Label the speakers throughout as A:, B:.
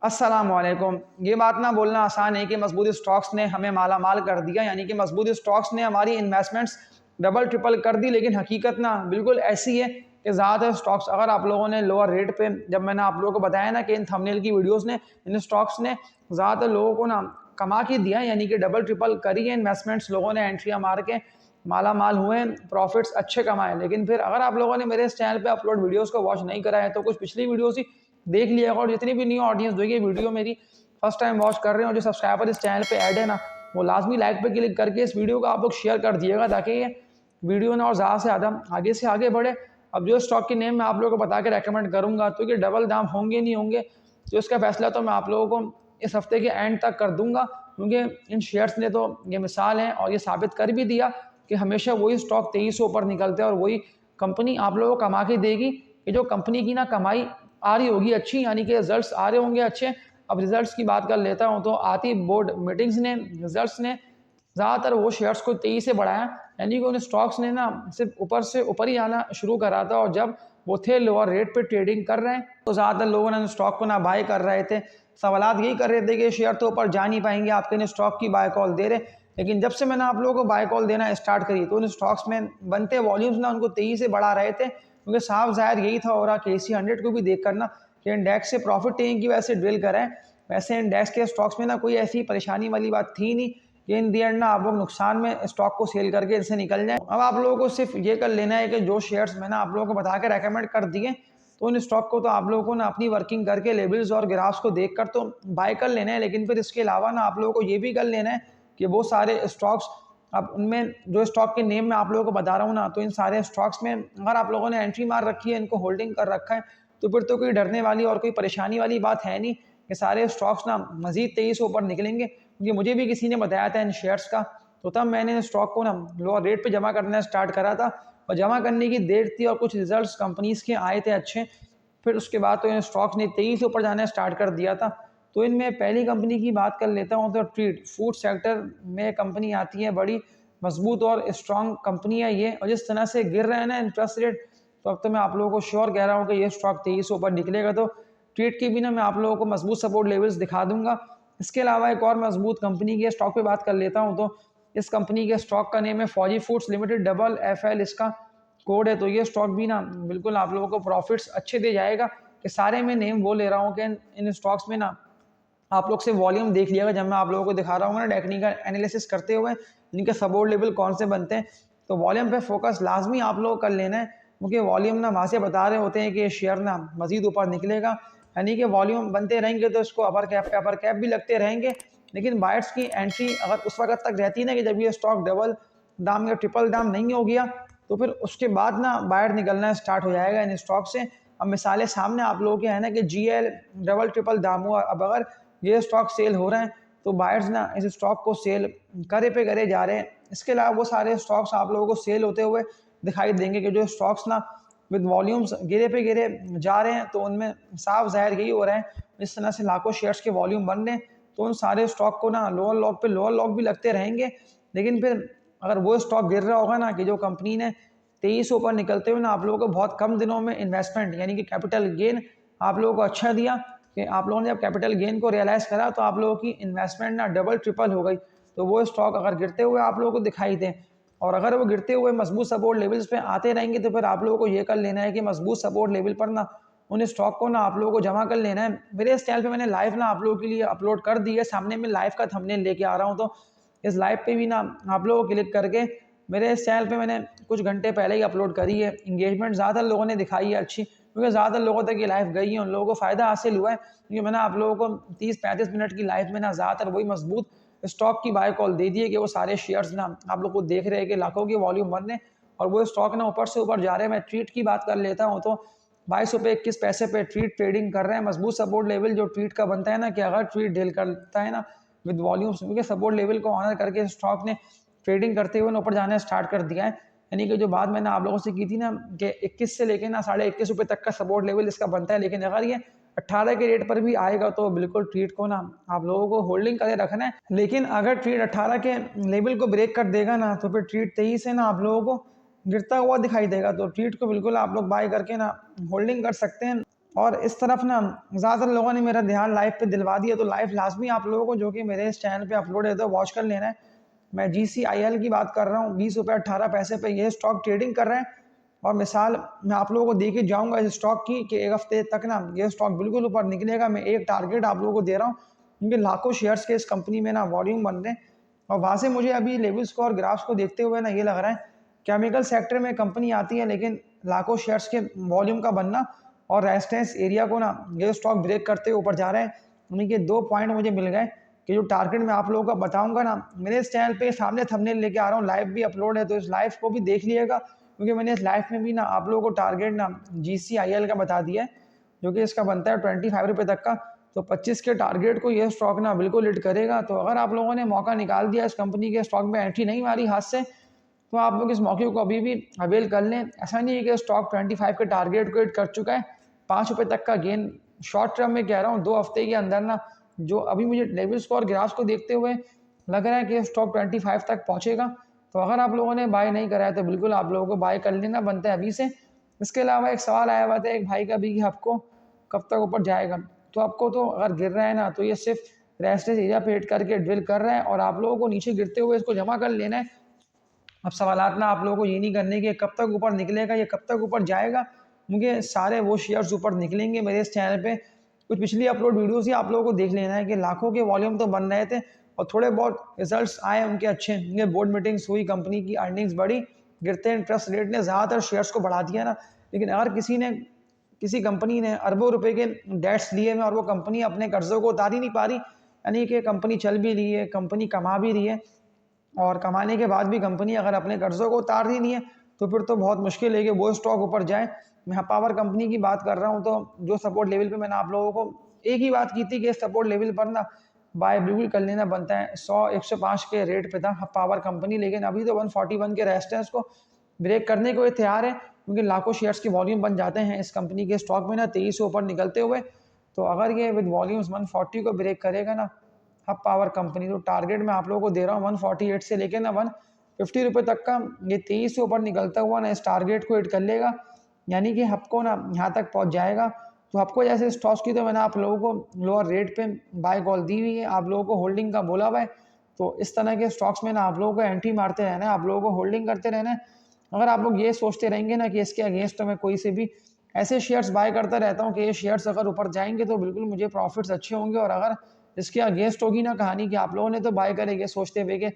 A: अस्सलामुअलैकुम। ये बात ना बोलना आसान है कि मजबूत स्टॉक्स ने हमें माला माल कर दिया, यानी कि मजबूत स्टॉक्स ने हमारी इन्वेस्टमेंट्स डबल ट्रिपल कर दी। लेकिन हकीकत ना बिल्कुल ऐसी है कि ज़्यादातर स्टॉक्स अगर आप लोगों ने लोअर रेट पे, जब मैंने आप लोगों को बताया ना कि इन थंबनेल की वीडियोस ने इन स्टॉक्स ने ज़्यादातर लोगों को ना कमा के दिया, यानी कि डबल ट्रिपल करी है इन्वेस्टमेंट्स, लोगों ने एंट्रियाँ मार के माला माल हुए, प्रॉफिट्स अच्छे कमाए। लेकिन फिर अगर आप लोगों ने मेरे इस चैनल पे अपलोड वीडियोस को वॉच नहीं करा है तो कुछ पिछली वीडियोस ही देख लिया। और जितनी भी न्यू ऑडियंस जो ये वीडियो मेरी फर्स्ट टाइम वॉच कर रहे हो, जो सब्सक्राइबर इस चैनल पे ऐड है ना, वो लाजमी लाइक पे क्लिक करके इस वीडियो को आप लोग शेयर कर दिएगा ताकि ये वीडियो ना और ज़्यादा से ज़्यादा आगे से आगे बढ़े। अब जो स्टॉक की नेम मैं आप लोगों को बता के रेकमेंड करूँगा तो ये डबल दाम होंगे नहीं होंगे, तो इसका फैसला तो मैं आप लोगों को इस हफ्ते के एंड तक कर दूंगा, क्योंकि इन शेयर्स ने तो ये मिसाल है और ये साबित कर भी दिया कि हमेशा वही स्टॉक 2300 ऊपर निकलते हैं और वही कंपनी आप लोगों को कमा के देगी कि जो कंपनी की ना कमाई आ रही होगी अच्छी, यानी कि रिजल्ट्स आ रहे होंगे अच्छे। अब रिजल्ट्स की बात कर लेता हूँ तो आती बोर्ड मीटिंग्स ने रिजल्ट्स ने ज़्यादातर वो शेयर्स को तेज़ी से बढ़ाया, यानी कि उन स्टॉक्स ने ना सिर्फ ऊपर से ऊपर ही आना शुरू करा था। और जब वो थे लोअर रेट पे ट्रेडिंग कर रहे हैं तो ज़्यादातर लोगों ने स्टॉक को ना बाय कर रहे थे। सवालात यही कर रहे थे कि शेयर तो ऊपर जा नहीं पाएंगे, आपके इन स्टॉक की बाय कॉल दे रहे। लेकिन जब से मैंने आप लोगों को बाय कॉल देना स्टार्ट करी तो उन स्टॉक्स में बनते वॉल्यूम्स ना उनको तेज़ी से बढ़ा रहे थे, क्योंकि साफ ज़ाहिर यही था हो रहा कि KC 100 को भी देख करना कि इंडेक्स से प्रॉफिट टेकिंग की वजह से ड्रिल करें। वैसे इंडेक्स के स्टॉक्स में ना कोई ऐसी परेशानी वाली बात थी नहीं कि इन दी एंड ना आप लोग नुकसान में स्टॉक को सेल करके इनसे निकल जाएं। अब आप लोगों को सिर्फ ये कर लेना है कि जो शेयर्स मैंने आप लोगों को बता के रेकमेंड कर दिए तो उन स्टॉक को तो आप लोगों को ना अपनी वर्किंग करके लेवल्स और ग्राफ्स को देख कर तो बाय कर लेना है। लेकिन फिर इसके अलावा ना आप लोगों को ये भी कर लेना है कि वो सारे स्टॉक्स, अब उनमें जो स्टॉक के नेम मैं आप लोगों को बता रहा हूँ ना, तो इन सारे स्टॉक्स में अगर आप लोगों ने एंट्री मार रखी है, इनको होल्डिंग कर रखा है, तो फिर तो कोई डरने वाली और कोई परेशानी वाली बात है नहीं कि सारे स्टॉक्स ना मजीद 2300 ऊपर निकलेंगे। क्योंकि मुझे भी किसी ने बताया था इन शेयर्स का, तो तब मैंने स्टॉक को ना लोअर रेट पे जमा करना स्टार्ट करा था और जमा करने की देर थी और कुछ रिजल्ट्स कंपनीज के आए थे अच्छे। फिर उसके बाद तो इन स्टॉक्स ने 2300 ऊपर जाना स्टार्ट कर दिया था। तो इनमें पहली कंपनी की बात कर लेता हूँ तो ट्रीट फूड सेक्टर में कंपनी आती है, बड़ी मजबूत और स्ट्रॉन्ग कंपनी है ये। और जिस तरह से गिर रहे हैं ना इंटरेस्ट रेट, तो अब तो मैं आप लोगों को श्योर कह रहा हूँ कि ये स्टॉक 2300 ऊपर निकलेगा। तो ट्रीट की भी ना मैं आप लोगों को मजबूत सपोर्ट लेवल्स दिखा दूंगा। इसके अलावा एक और मजबूत कंपनी के स्टॉक पे बात कर लेता हूँ तो इस कंपनी के स्टॉक का नेम है फौजी फूड्स लिमिटेड, डबल FL इसका कोड है। तो ये स्टॉक भी ना बिल्कुल आप लोगों को प्रॉफिट्स अच्छे दे जाएगा। कि सारे मैं नेम वो ले रहा हूँ कि इन स्टॉक्स में ना आप लोग से वॉल्यूम देख लिएगा जब मैं आप लोगों को दिखा रहा हूँ ना टेक्निकल एनालिसिस करते हुए इनके सपोर्ट लेवल कौन से बनते हैं। तो वॉल्यूम पे फोकस लाजमी आप लोग कर लेना है, क्योंकि वॉल्यूम ना वहाँ से बता रहे होते हैं कि शेयर ना मजीद ऊपर निकलेगा। यानी कि वॉल्यूम बनते रहेंगे तो इसको अपर कैप भी लगते रहेंगे। लेकिन बायर्स की एंट्री अगर उस वक्त तक रहती है ना कि जब ये स्टॉक डबल दाम या ट्रिपल दाम नहीं हो गया, तो फिर उसके बाद ना बाहर निकलना स्टार्ट हो जाएगा इन स्टॉक से। अब मिसालें सामने आप लोगों के हैं ना कि GL डबल ट्रिपल दाम हुआ, अब अगर ये स्टॉक सेल हो रहे हैं तो बायर्स ना इस स्टॉक को सेल करे पे करे जा रहे हैं। इसके अलावा वो सारे स्टॉक्स आप लोगों को सेल होते हुए दिखाई देंगे कि जो स्टॉक्स ना विद वॉल्यूम्स गिरे पे गिरे जा रहे हैं, तो उनमें साफ जाहिर यही हो रहा है इस तरह से लाखों शेयर्स के वॉल्यूम बन रहे हैं तो उन सारे स्टॉक को ना लोअर लॉक पे लोअर लॉक भी लगते रहेंगे। लेकिन फिर अगर वो स्टॉक गिर रहा होगा ना कि जो कंपनी ने 2300 ऊपर निकलते हुए ना आप लोगों को बहुत कम दिनों में इन्वेस्टमेंट यानी कि कैपिटल गेन आप लोगों को अच्छा दिया, कि आप लोगों ने जब कैपिटल गेन को रियलाइज़ करा तो आप लोगों की इन्वेस्टमेंट ना डबल ट्रिपल हो गई। तो वो स्टॉक अगर गिरते हुए आप लोगों को दिखाई दे और अगर वो गिरते हुए मजबूत सपोर्ट लेवल्स पे आते रहेंगे, तो फिर आप लोगों को ये कर लेना है कि मजबूत सपोर्ट लेवल पर ना उन स्टॉक को ना आप लोगों को जमा कर लेना है। मेरे इस चैनल पे मैंने लाइव ना आप लोगों के लिए अपलोड कर दी है, सामने मैं लाइव का थंबनेल लेके आ रहा हूँ। तो इस लाइव पे भी ना आप लोगों को क्लिक करके मेरे इस चैनल पे मैंने कुछ घंटे पहले ही अपलोड करी है। इंगेजमेंट ज़्यादातर लोगों ने दिखाई है अच्छी, क्योंकि ज़्यादातर लोगों तक ये लाइव गई है, उन लोगों को फ़ायदा हासिल हुआ है। क्योंकि मैंने आप लोगों को 30-35 मिनट की लाइव में ना ज़्यादातर वही मजबूत स्टॉक की बाय कॉल दे दी है कि वो सारे शेयर्स ना आप लोग को देख रहे हैं कि लाखों के वॉल्यूम बन रहे हैं और वो स्टॉक ना ऊपर से ऊपर जा रहे हैं। मैं ट्रीट की बात कर लेता हूँ तो 22 रुपये 21 पैसे पे ट्रीट ट्रेडिंग कर रहे हैं। मजबूत सपोर्ट लेवल जो ट्रीट का बनता है ना कि अगर ट्रीट डील करता है ना विद वॉल्यूम्स, क्योंकि सपोर्ट लेवल को ऑनर करके स्टॉक ने ट्रेडिंग करते हुए ऊपर जाना स्टार्ट कर दिया है। यानी कि जो बात मैंने आप लोगों से की थी ना कि 21 से लेके ना 21.5 रुपये तक का सपोर्ट लेवल इसका बनता है। लेकिन अगर ये 18 के रेट पर भी आएगा तो बिल्कुल ट्रीट को ना आप लोगों को होल्डिंग करके रखना है। लेकिन अगर ट्रीट 18 के लेवल को ब्रेक कर देगा ना तो फिर ट्रीट 23 से ना आप लोगों को गिरता हुआ दिखाई देगा। तो ट्रीट को बिल्कुल आप लोग बाय करके ना होल्डिंग कर सकते हैं। और इस तरफ ना ज़्यादातर लोगों ने मेरा ध्यान लाइव पे दिलवा दिया, तो लाइव लाजमी आप लोगों को जो कि मेरे इस चैनल पे अपलोड है तो वॉच कर लेना है। मैं GCIL की बात कर रहा हूँ, 20 रुपये 18 पैसे पे ये स्टॉक ट्रेडिंग कर रहे हैं। और मिसाल मैं आप लोगों को दे के जाऊँगा इस स्टॉक की कि एक हफ्ते तक ना ये स्टॉक बिल्कुल ऊपर निकलेगा। मैं एक टारगेट आप लोगों को दे रहा हूँ, क्योंकि लाखों शेयर्स के इस कंपनी में ना वॉल्यूम बन रहे हैं। और वहाँ से मुझे अभी लेवल्स को और ग्राफ्स को देखते हुए ना ये लग रहा है केमिकल सेक्टर में कंपनी आती है, लेकिन लाखों शेयर्स के वॉल्यूम का बनना और रेजिस्टेंस एरिया को ना ये स्टॉक ब्रेक करते हुए ऊपर जा रहे हैं। उन्हीं के 2 पॉइंट मुझे मिल गए कि जो टारगेट मैं आप लोगों को बताऊंगा ना, मेरे इस चैनल पे सामने थंबनेल लेके आ रहा हूँ, लाइव भी अपलोड है, तो इस लाइव को भी देख लिएगा, क्योंकि मैंने इस लाइव में भी ना आप लोगों को टारगेट ना GCIL का बता दिया है, जो कि इसका बनता है 25 रुपये तक का। तो 25 के टारगेट को ये स्टॉक ना बिल्कुल हिट करेगा। तो अगर आप लोगों ने मौका निकाल दिया, इस कंपनी के स्टॉक में एंट्री नहीं मारी हाथ से, तो आप लोग इस मौके को अभी भी अवेल कर लें। ऐसा नहीं है कि स्टॉक 25 के टारगेट को हिट कर चुका है, 5 रुपये तक का गेन शॉर्ट टर्म में कह रहा हूँ 2 हफ्ते के अंदर ना, जो अभी मुझे लेवल्स को और ग्राफ्स को देखते हुए लग रहा है कि स्टॉक 25 तक पहुँचेगा। तो अगर आप लोगों ने बाय नहीं करा है तो बिल्कुल आप लोगों को बाय कर लेना बनता है अभी से। इसके अलावा एक सवाल आया हुआ था एक भाई का भी कि आपको कब तक ऊपर जाएगा। तो आपको तो अगर गिर रहा है ना, तो ये सिर्फ रेजिस्टेंस एरिया पे हिट करके ड्रिल कर रहा है और आप लोगों को नीचे गिरते हुए इसको जमा कर लेना है। अब सवालात ना आप लोगों को ये नहीं करने कि कब तक ऊपर निकलेगा, ये कब तक ऊपर जाएगा। मुझे सारे वो शेयर्स ऊपर निकलेंगे मेरे इस चैनल पे। कुछ पिछली अपलोड वीडियोस ही आप लोगों को देख लेना है कि लाखों के वॉल्यूम तो बन रहे थे और थोड़े बहुत रिजल्ट्स आए उनके अच्छे। उनके बोर्ड मीटिंग्स हुई, कंपनी की अर्निंग्स बढ़ी, गिरते इंटरेस्ट रेट ने ज़्यादातर शेयर्स को बढ़ा दिया ना। लेकिन अगर किसी कंपनी ने अरबों रुपए के डेट्स लिए हैं और वो कंपनी अपने कर्जों को उतार ही नहीं पा रही, यानी कि कंपनी चल भी रही है, कंपनी कमा भी रही है, और कमाने के बाद भी कंपनी अगर अपने कर्जों को उतार ही नहीं है, तो फिर तो बहुत मुश्किल है कि वो स्टॉक ऊपर जाए। मैं पावर कंपनी की बात कर रहा हूँ, तो जो सपोर्ट लेवल पे मैंने आप लोगों को एक ही बात की थी कि सपोर्ट लेवल पर ना बाय बिल्कुल कर लेना बनता है। 100-105 के रेट पे था पावर कंपनी, लेकिन अभी तो 141 के रेजिस्टेंस को ब्रेक करने को ये तैयार है, क्योंकि लाखों शेयर्स के वॉल्यूम बन जाते हैं इस कंपनी के स्टॉक में ना 23 से ऊपर निकलते हुए। तो अगर ये विद वॉल्यूम्स 140 को ब्रेक करेगा ना हब पावर कंपनी, तो टारगेट मैं आप लोगों को दे रहा हूँ 148 से लेकर ना 150 रुपये तक का। ये 23 से ऊपर निकलता हुआ ना इस टारगेट को हिट कर लेगा, यानी कि हब को ना यहाँ तक पहुँच जाएगा। तो आपको जैसे स्टॉक्स की तो मैंने आप लोगों को लोअर रेट पे बाय कॉल दी हुई है, आप लोगों को होल्डिंग का बोला हुआ है। तो इस तरह के स्टॉक्स में ना आप लोगों को एंट्री मारते रहना है, आप लोगों को होल्डिंग करते रहना है। अगर आप लोग ये सोचते रहेंगे ना कि इसके अगेंस्ट तो मैं कोई से भी ऐसे शेयर्स बाय करता रहता हूँ कि ये शेयर्स अगर ऊपर जाएंगे तो बिल्कुल मुझे प्रॉफिट्स अच्छे होंगे, और अगर इसके अगेंस्ट होगी ना कहानी कि आप लोगों ने तो बाय करेंगे सोचते हुए कि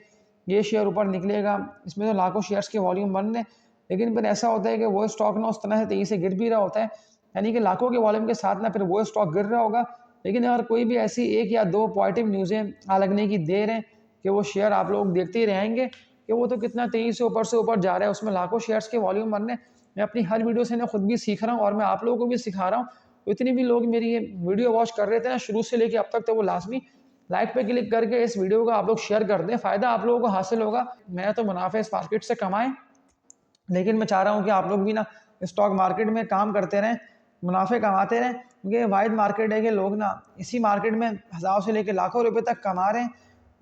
A: ये शेयर ऊपर निकलेगा, इसमें तो लाखों शेयर्स के वॉल्यूम बन रहे, लेकिन फिर ऐसा होता है कि वो स्टॉक ना उस तरह से तेजी से गिर भी रहा होता है, यानी कि लाखों के वॉल्यूम के साथ ना फिर वो स्टॉक गिर रहा होगा। लेकिन अगर कोई भी ऐसी एक या दो पॉजिटिव न्यूज़ें आ लगने की देर है कि वो शेयर आप लोग देखते ही रहेंगे कि वो तो कितना तेजी से ऊपर जा रहा है, उसमें लाखों शेयर्स के वॉल्यूम बनने। मैं अपनी हर वीडियो से ना खुद भी सीख रहा हूँ और मैं आप लोगों को भी सिखा रहा हूँ। तो इतनी भी लोग मेरी ये वीडियो वॉच कर रहे थे ना शुरू से लेके अब तक, तो वो लाजमी लाइक पे क्लिक करके इस वीडियो को आप लोग शेयर कर दें, फ़ायदा आप लोगों को हासिल होगा। मैं तो मुनाफे इस मार्केट से कमाएं, लेकिन मैं चाह रहा हूँ कि आप लोग भी ना स्टॉक मार्केट में काम करते रहें, मुनाफे कमाते रहें, क्योंकि वाइड मार्केट है कि लोग ना इसी मार्केट में हज़ारों से लेकर लाखों रुपए तक कमा रहे हैं।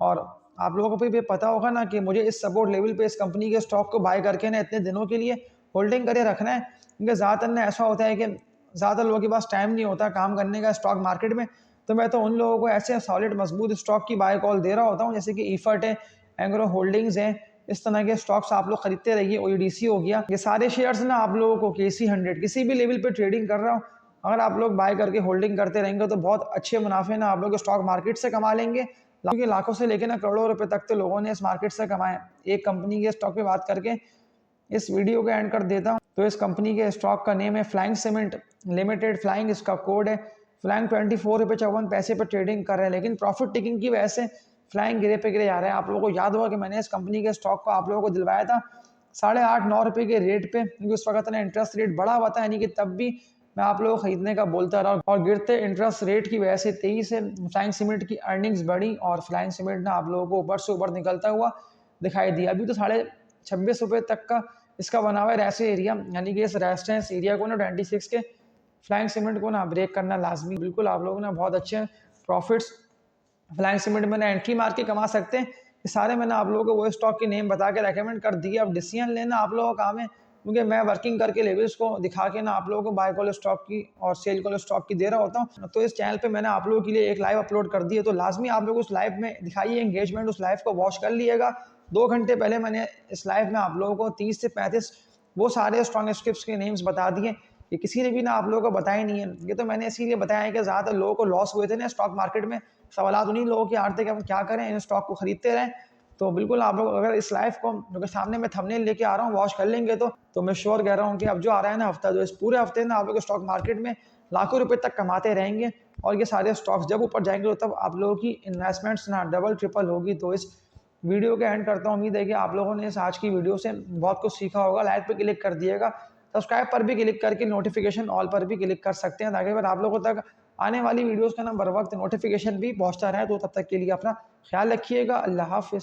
A: और आप लोगों को भी पता होगा ना कि मुझे इस सपोर्ट लेवल पे इस कंपनी के स्टॉक को बाय करके ना इतने दिनों के लिए होल्डिंग करके रखना है, क्योंकि ज़्यादातर ना ऐसा होता है कि ज़्यादातर लोगों के पास टाइम नहीं होता काम करने का स्टॉक मार्केट में। तो मैं तो उन लोगों को ऐसे सॉलिड मजबूत स्टॉक की बाय कॉल दे रहा होता हूँ, जैसे कि ईफर्ट है, एंग्रो होल्डिंग्स है, इस तरह के स्टॉक्स आप लोग खरीदते रहिए। OEDC हो गया, ये सारे शेयर्स ना आप लोगों को KC 100 किसी भी लेवल पे ट्रेडिंग कर रहा हूँ, अगर आप लोग बाय करके होल्डिंग करते रहेंगे तो बहुत अच्छे मुनाफे ना आप लोग स्टॉक मार्केट से कमा लेंगे, क्योंकि लाखों से लेकर ना करोड़ों रुपए तक तो लोगों ने इस मार्केट से कमाए। एक कंपनी के स्टॉक पे बात करके इस वीडियो को एंड कर देता हूँ। तो इस कंपनी के स्टॉक का नेम है फ्लाइंग सीमेंट लिमिटेड, फ्लाइंग इसका कोड है। फ्लाइंग 24 रुपये 54 पैसे पर ट्रेडिंग कर रहे हैं, लेकिन प्रॉफिट टेकिंग की वजह से फ्लाइंग गिरे पे गिरे जा रहे हैं। आप लोगों को याद होगा कि मैंने इस कंपनी के स्टॉक को आप लोगों को दिलवाया था 8.5-9 रुपये के रेट पे, क्योंकि उस वक्त ना इंटरेस्ट रेट बढ़ा हुआ था, यानी कि तब भी मैं आप लोगों को खरीदने का बोलता रहा। और गिरते इंटरेस्ट रेट की वजह से 23 से फ्लाइंग सीमेंट की अर्निंग्स बढ़ी और फ्लाइंग सीमेंट ना आप लोगों को ऊपर से ऊपर निकलता हुआ दिखाई दिया। अभी तो 26.5 रुपये तक का इसका बना हुआ है रेसे एरिया, यानी कि इस रेजिस्टेंस एरिया को ना 26 के फ्लाइंग सीमेंट को ना ब्रेक करना लाजमी। बिल्कुल आप लोग ना बहुत अच्छे प्रॉफिट्स फ्लाइंग सीमेंट में एंट्री मार के कमा सकते हैं। ये सारे मैंने आप लोगों को वो स्टॉक के नेम बता के रेकमेंड कर दिए। अब डिसीजन लेना आप लोगों का काम है क्योंकि मैं वर्किंग करके लेवल्स को दिखा के ना आप लोगों को बाय कॉल स्टॉक की और सेल कॉल स्टॉक की दे रहा होता हूँ। तो इस चैनल पे मैंने आप लोगों के लिए एक लाइव अपलोड कर दी है, तो लाजमी आप लोग उस लाइव में दिखाइए एंगेजमेंट, उस लाइव को वॉच कर लीजिएगा। 2 घंटे पहले मैंने इस लाइव में आप लोगों को 30 से 35 वो सारे स्ट्रॉन्ग स्क्रिप्ट्स के नेम्स बता दिए कि किसी ने भी ना आप लोगों को बताया नहीं है। ये तो मैंने इसीलिए बताया है कि ज़्यादातर लोगों को लॉस हुए थे ना स्टॉक मार्केट में, सवालात उन्हीं लोगों के आ रहे थे कि हम क्या करें, इन स्टॉक को खरीदते रहें। तो बिल्कुल आप लोग अगर इस लाइव को जो कि सामने मैं थंबनेल लेके आ रहा हूँ वॉच कर लेंगे तो मैं श्योर कह रहा हूँ कि अब जो आ रहा है ना हफ्ता, जो इस पूरे हफ्ते ना आप लोग स्टॉक मार्केट में लाखों रुपए तक कमाते रहेंगे। और ये सारे स्टॉक्स जब ऊपर जाएंगे तो तब आप लोगों की इन्वेस्टमेंट्स ना डबल ट्रिपल होगी। तो इस वीडियो के एंड करता हूँ। उम्मीद है कि आप लोगों ने इस आज की वीडियो से बहुत कुछ सीखा होगा। लाइक पे क्लिक कर दिएगा, सब्सक्राइब पर भी क्लिक करके नोटिफिकेशन ऑल पर भी क्लिक कर सकते हैं, ताकि अगर आप लोगों तक आने वाली वीडियोस का ना बर वक्त नोटिफिकेशन भी पहुंचता रहे। तो तब तक के लिए अपना ख्याल रखिएगा। अल्लाह हाफिज़।